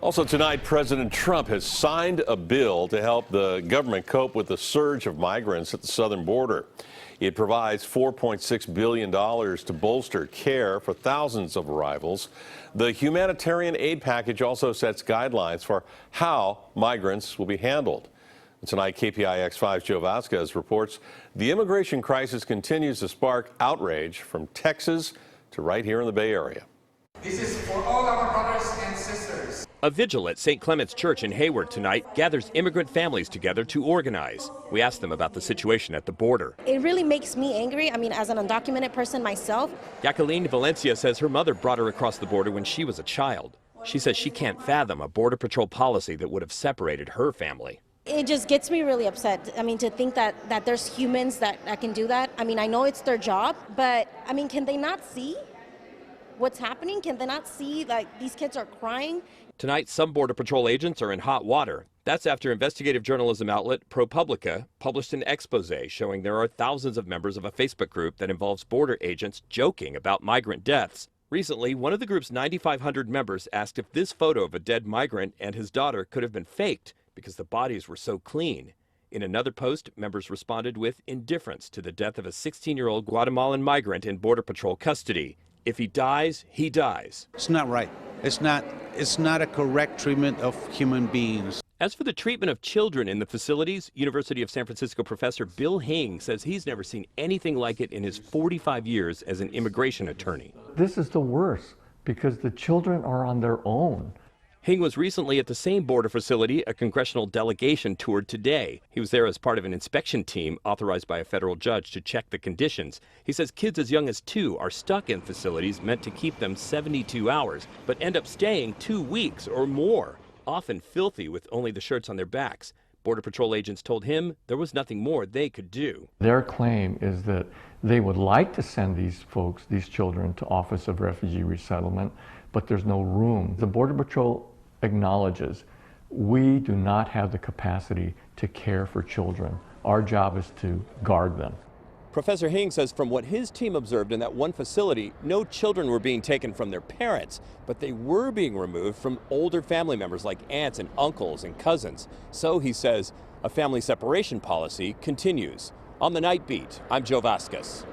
Also tonight, President Trump has signed a bill to help the government cope with the surge of migrants at the southern border. It provides $4.6 billion to bolster care for thousands of arrivals. The humanitarian aid package also sets guidelines for how migrants will be handled. Tonight, KPIX 5's Joe Vazquez reports the immigration crisis continues to spark outrage from Texas to right here in the Bay Area. This is for all our brothers and sisters. A vigil at St. Clement's Church in Hayward tonight gathers immigrant families together to organize. We asked them about the situation at the border. It really makes me angry. I mean, as an undocumented person myself. Jacqueline Valencia says her mother brought her across the border when she was a child. She says she can't fathom a Border Patrol policy that would have separated her family. It just gets me really upset. I mean, to think that there's humans that can do that. I mean, I know it's their job, but I mean, can they not see what's happening? Can they not see, like, these kids are crying? Tonight, some Border Patrol agents are in hot water. That's after investigative journalism outlet ProPublica published an expose showing there are thousands of members of a Facebook group that involves border agents joking about migrant deaths. Recently, one of the group's 9,500 members asked if this photo of a dead migrant and his daughter could have been faked because the bodies were so clean. In another post, members responded with indifference to the death of a 16-year-old Guatemalan migrant in Border Patrol custody. If he dies, he dies. It's not right. It's not a correct treatment of human beings. As for the treatment of children in the facilities, University of San Francisco professor Bill Hing says he's never seen anything like it in his 45 years as an immigration attorney. This is the worst because the children are on their own. Hing was recently at the same border facility a congressional delegation toured today. He was there as part of an inspection team authorized by a federal judge to check the conditions. He says kids as young as 2 are stuck in facilities meant to keep them 72 hours, but end up staying 2 weeks or more, often filthy with only the shirts on their backs. Border Patrol agents told him there was nothing more they could do. Their claim is that they would like to send these folks, these children, to Office of Refugee Resettlement, but there's no room. The Border Patrol acknowledges we do not have the capacity to care for children. Our job is to guard them. Professor Hing says from what his team observed in that one facility, no children were being taken from their parents, but they were being removed from older family members like aunts and uncles and cousins. So he says a family separation policy continues. On the Night Beat, I'm Joe Vazquez.